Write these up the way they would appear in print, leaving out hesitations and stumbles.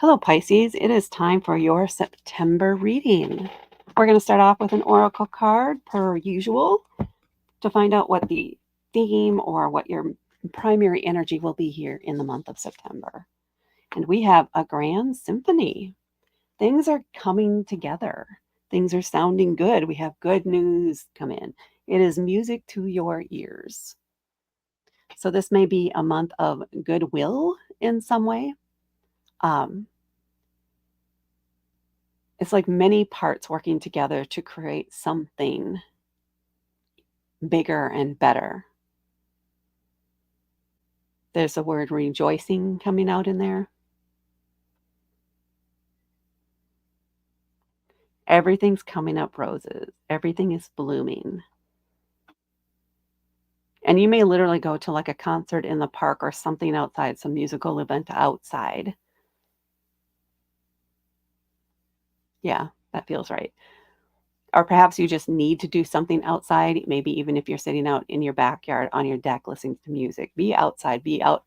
Hello, Pisces. It is time for your September reading. We're going to start off with an oracle card per usual to find out what the theme or what your primary energy will be here in the month of September. And we have a grand symphony. Things are coming together. Things are sounding good. We have good news come in. It is music to your ears. So this may be a month of goodwill in some way. It's like many parts working together to create something bigger and better. There's the word rejoicing coming out in there. Everything's coming up roses. Everything is blooming. And you may literally go to like a concert in the park or something outside, some musical event outside. Yeah, that feels right. Or perhaps you just need to do something outside, maybe even if you're sitting out in your backyard on your deck listening to music. Be outside, be out.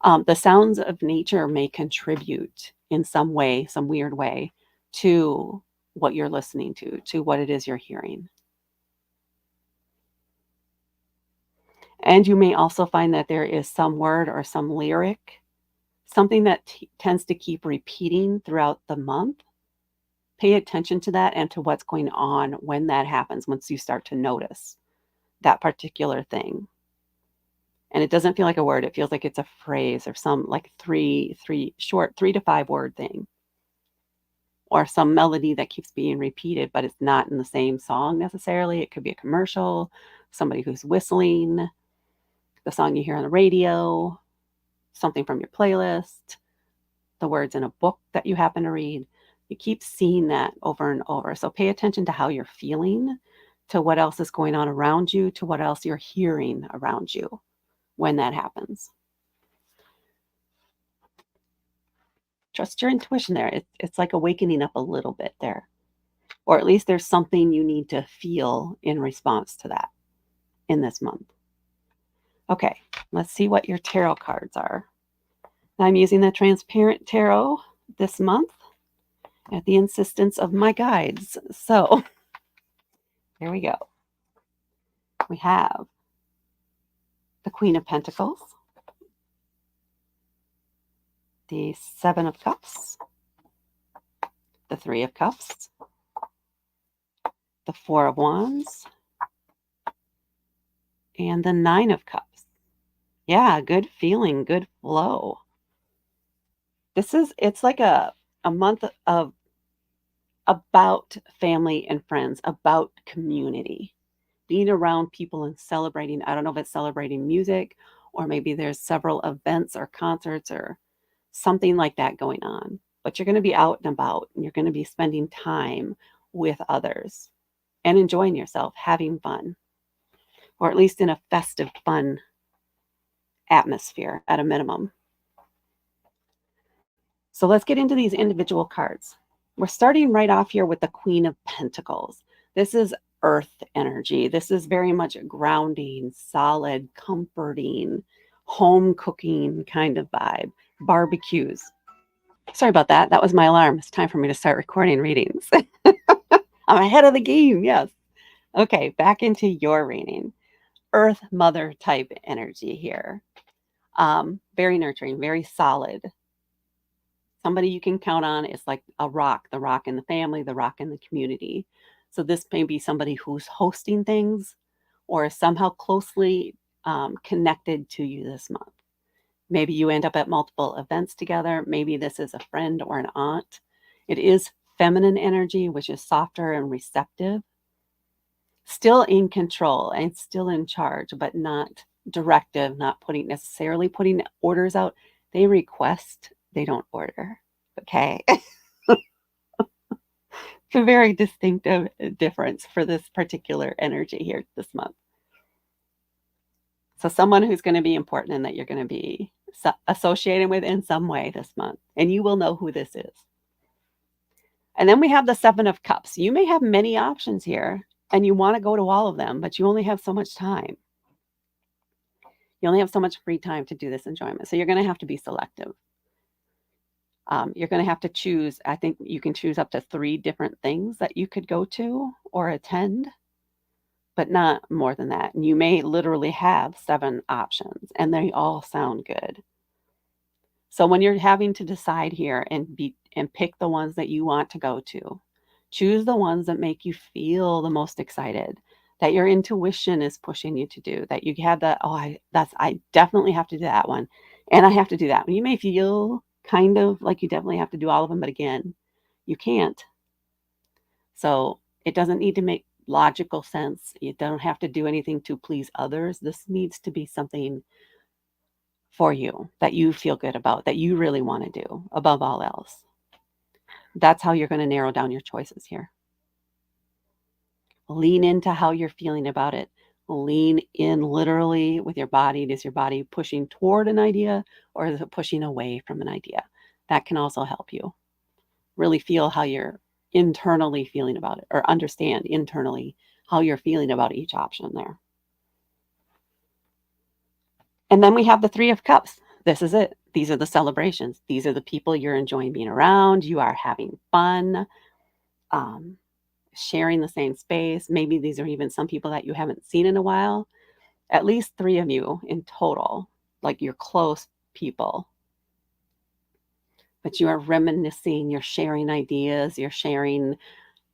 The sounds of nature may contribute in some way, some weird way, to what you're listening to what it is you're hearing. And you may also find that there is some word or some lyric, something that tends to keep repeating throughout the month. Pay attention to that and to what's going on when that happens, once you start to notice that particular thing. And it doesn't feel like a word, it feels like it's a phrase or some like short 3 to 5 word thing. Or some melody that keeps being repeated, but it's not in the same song necessarily. It could be a commercial, somebody who's whistling, the song you hear on the radio, something from your playlist, the words in a book that you happen to read. You keep seeing that over and over. So pay attention to how you're feeling, to what else is going on around you, to what else you're hearing around you when that happens. Trust your intuition there. It's like awakening up a little bit there. Or at least there's something you need to feel in response to that in this month. Okay, let's see what your tarot cards are. I'm using the transparent tarot this month at the insistence of my guides. So here we go. We have the Queen of Pentacles, the Seven of Cups, the Three of Cups, the Four of Wands, and the Nine of Cups. Yeah, good feeling, good flow. It's like a month of about family and friends, about community, being around people and celebrating. I don't know if it's celebrating music or maybe there's several events or concerts or something like that going on. But you're going to be out and about and you're going to be spending time with others and enjoying yourself, having fun, or at least in a festive, fun atmosphere at a minimum. So let's get into these individual cards. We're starting right off here with the Queen of Pentacles. This is earth energy. This is very much grounding, solid, comforting, home cooking kind of vibe. Barbecues. Sorry about that. That was my alarm. It's time for me to start recording readings. I'm ahead of the game. Yes. Okay, back into your reading. Earth mother type energy here. Very nurturing, very solid. Somebody you can count on is like a rock, the rock in the family, the rock in the community. So this may be somebody who's hosting things or is somehow closely connected to you this month. Maybe you end up at multiple events together. Maybe this is a friend or an aunt. It is feminine energy, which is softer and receptive. Still in control and still in charge, but not directive, not necessarily putting orders out. They request, they don't order. Okay. It's a very distinctive difference for this particular energy here this month. So someone who's going to be important and that you're going to be associated with in some way this month, and you will know who this is. And then we have the Seven of Cups. You may have many options here and you want to go to all of them, but you only have so much time. You only have so much free time to do this enjoyment. So you're going to have to be selective. You're going to have to choose. I think you can choose up to 3 different things that you could go to or attend, but not more than that. And you may literally have 7 options, and they all sound good. So when you're having to decide here and pick the ones that you want to go to, choose the ones that make you feel the most excited, that your intuition is pushing you to do, that you have that, oh, I definitely have to do that one. And I have to do that one. You may feel kind of like you definitely have to do all of them, but again, you can't. So it doesn't need to make logical sense. You don't have to do anything to please others. This needs to be something for you that you feel good about, that you really want to do above all else. That's how you're going to narrow down your choices here. Lean into how you're feeling about it. Lean in literally with your body. Is your body pushing toward an idea or is it pushing away from an idea? That can also help you really feel how you're internally feeling about it, or understand internally how you're feeling about each option there. And then we have the 3 of Cups. This is it. These are the celebrations. These are the people you're enjoying being around. You are having fun, um, sharing the same space. Maybe these are even some people that you haven't seen in a while. At least 3 of you in total, like your close people. But you are reminiscing, you're sharing ideas, you're sharing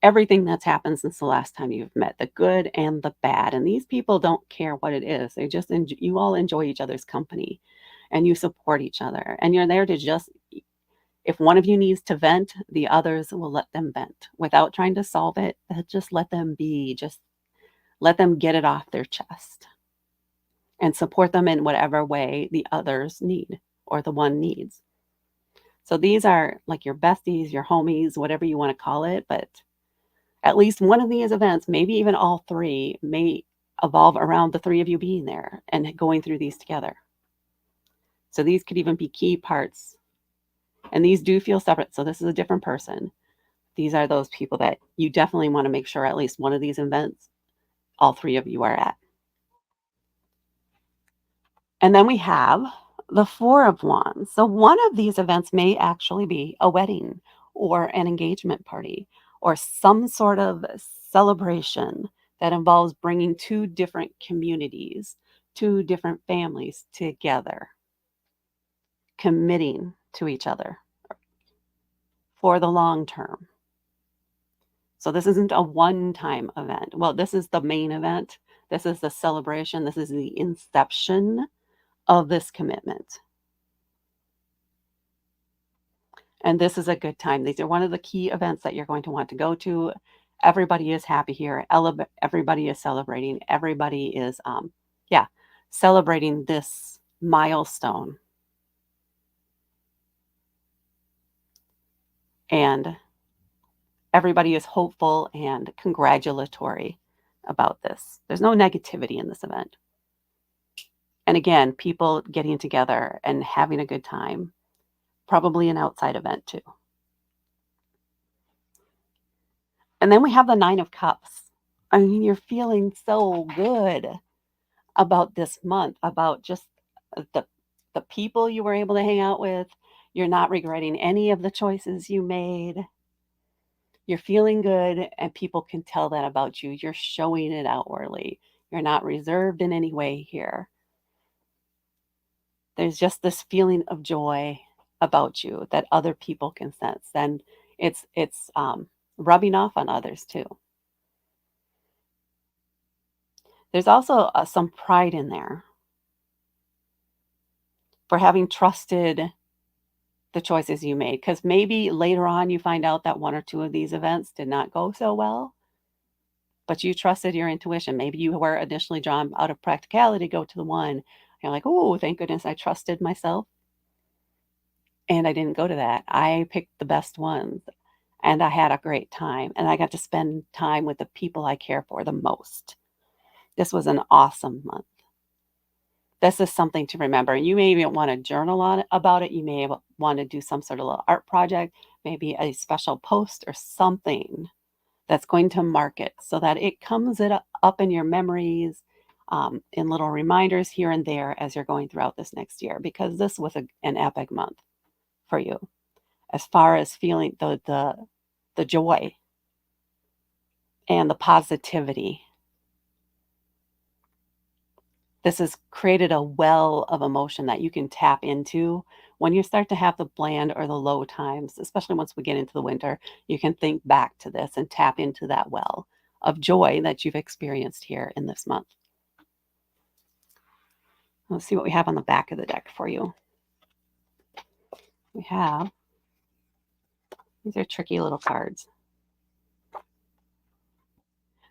everything that's happened since the last time you've met, the good and the bad. And these people don't care what it is. They just you all enjoy each other's company and you support each other. And you're there to just, if one of you needs to vent, the others will let them vent without trying to solve it. Just let them be, just let them get it off their chest and support them in whatever way the others need or the one needs. So these are like your besties, your homies, whatever you want to call it, but at least one of these events, maybe even all 3, may evolve around the 3 of you being there and going through these together. So these could even be key parts. And these do feel separate. So this is a different person. These are those people that you definitely want to make sure at least one of these events, all 3 of you are at. And then we have the 4 of Wands. So one of these events may actually be a wedding or an engagement party or some sort of celebration that involves bringing 2 different communities, 2 different families together, committing to each other for the long term. So this isn't a one-time event. Well, this is the main event. This is the celebration. This is the inception of this commitment. And this is a good time. These are one of the key events that you're going to want to go to. Everybody is happy here. Everybody is celebrating. Everybody is, celebrating this milestone. And everybody is hopeful and congratulatory about this. There's no negativity in this event. And again, people getting together and having a good time. Probably an outside event too. And then we have the 9 of Cups. I mean, you're feeling so good about this month, about just the the people you were able to hang out with. You're not regretting any of the choices you made. You're feeling good, and people can tell that about you. You're showing it outwardly. You're not reserved in any way here. There's just this feeling of joy about you that other people can sense, and it's rubbing off on others too. There's also some pride in there for having trusted the choices you made, because maybe later on you find out that 1 or 2 of these events did not go so well, but you trusted your intuition. Maybe you were initially drawn out of practicality to go to the one. You're like, oh, thank goodness I trusted myself and I didn't go to that. I picked the best ones and I had a great time and I got to spend time with the people I care for the most. This was an awesome month. This is something to remember. You may even want to journal on it about it. You may want to do some sort of little art project, maybe a special post or something that's going to mark it so that it comes up in your memories, in little reminders here and there as you're going throughout this next year, because this was an epic month for you. as far as feeling the joy and the positivity. This has created a well of emotion that you can tap into when you start to have the bland or the low times, especially once we get into the winter. You can think back to this and tap into that well of joy that you've experienced here in this month. Let's see what we have on the back of the deck for you. We have, these are tricky little cards.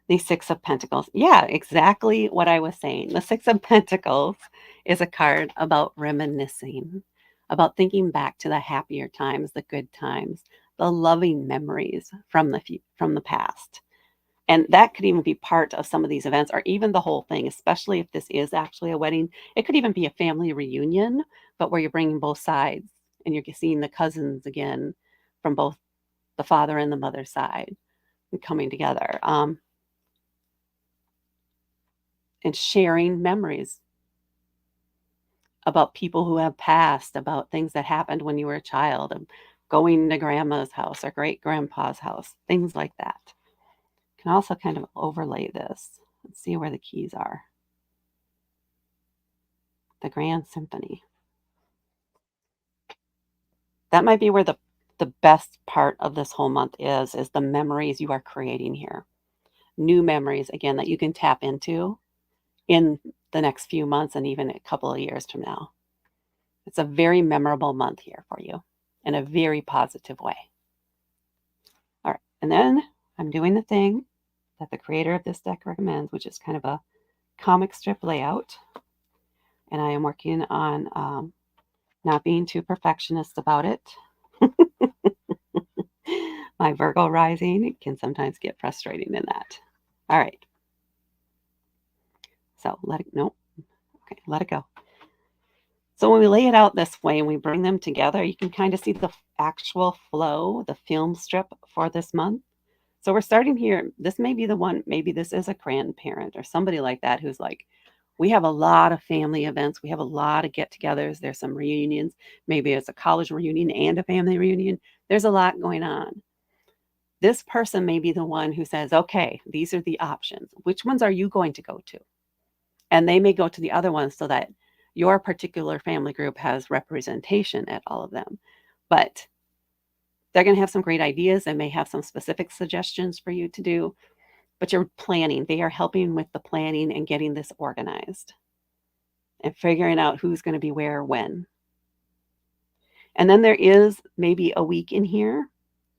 The Six of Pentacles. Yeah, exactly what I was saying. The Six of Pentacles is a card about reminiscing, about thinking back to the happier times, the good times, the loving memories from the past. And that could even be part of some of these events, or even the whole thing, especially if this is actually a wedding. It could even be a family reunion, but where you're bringing both sides and you're seeing the cousins again from both the father and the mother side and coming together. And sharing memories about people who have passed, about things that happened when you were a child, of going to grandma's house or great grandpa's house, things like that. Can also kind of overlay this. Let's see where the keys are. The Grand Symphony. That might be where the best part of this whole month is the memories you are creating here. New memories, again, that you can tap into in the next few months and even a couple of years from now. It's a very memorable month here for you in a very positive way. All right. And then I'm doing the thing that the creator of this deck recommends, which is kind of a comic strip layout. And I am working on not being too perfectionist about it. My Virgo rising can sometimes get frustrating in that. All right. So nope. Okay, let it go. So when we lay it out this way and we bring them together, you can kind of see the actual flow, the film strip for this month. So we're starting here. This may be the one, maybe this is a grandparent or somebody like that who's like, we have a lot of family events. We have a lot of get-togethers. There's some reunions. Maybe it's a college reunion and a family reunion. There's a lot going on. This person may be the one who says, okay, these are the options. Which ones are you going to go to? And they may go to the other ones so that your particular family group has representation at all of them. But they're going to have some great ideas and may have some specific suggestions for you to do. But you're planning. They are helping with the planning and getting this organized and figuring out who's going to be where, when. And then there is maybe a week in here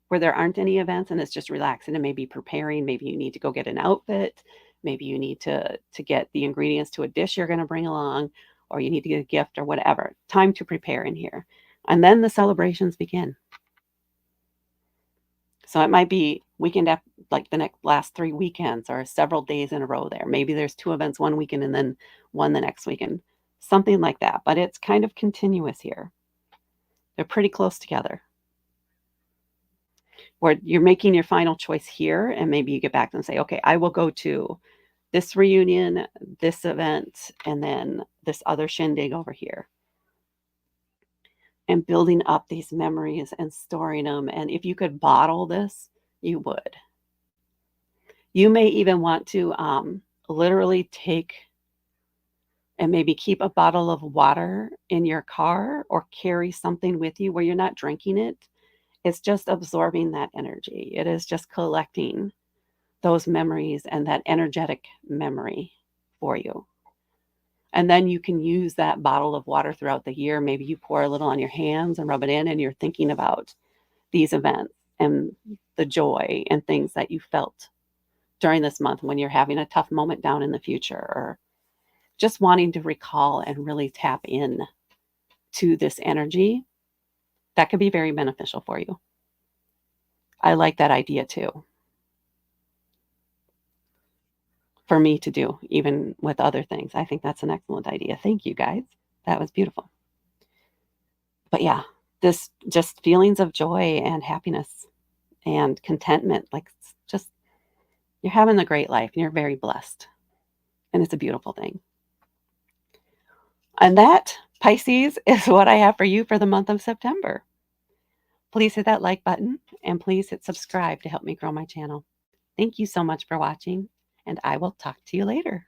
where there aren't any events and it's just relaxing and maybe preparing. Maybe you need to go get an outfit. Maybe you need to get the ingredients to a dish you're going to bring along, or you need to get a gift or whatever. Time to prepare in here. And then the celebrations begin. So it might be weekend after, like the last 3 weekends or several days in a row there. Maybe there's 2 events one weekend and then one the next weekend. Something like that. But it's kind of continuous here. They're pretty close together. Where you're making your final choice here, and maybe you get back and say, okay, I will go to this reunion, this event, and then this other shindig over here. And building up these memories and storing them. And if you could bottle this, you would. You may even want to literally take and maybe keep a bottle of water in your car or carry something with you where you're not drinking it. It's just absorbing that energy. It is just collecting those memories and that energetic memory for you. And then you can use that bottle of water throughout the year. Maybe you pour a little on your hands and rub it in, and you're thinking about these events and the joy and things that you felt during this month when you're having a tough moment down in the future, or just wanting to recall and really tap in to this energy. That could be very beneficial for you. I like that idea too. For me to do, even with other things. I think that's an excellent idea. Thank you guys. That was beautiful. But yeah, this just feelings of joy and happiness and contentment. Like, just, you're having a great life and you're very blessed. And it's a beautiful thing. And that, Pisces, is what I have for you for the month of September. Please hit that like button and please hit subscribe to help me grow my channel. Thank you so much for watching, and I will talk to you later.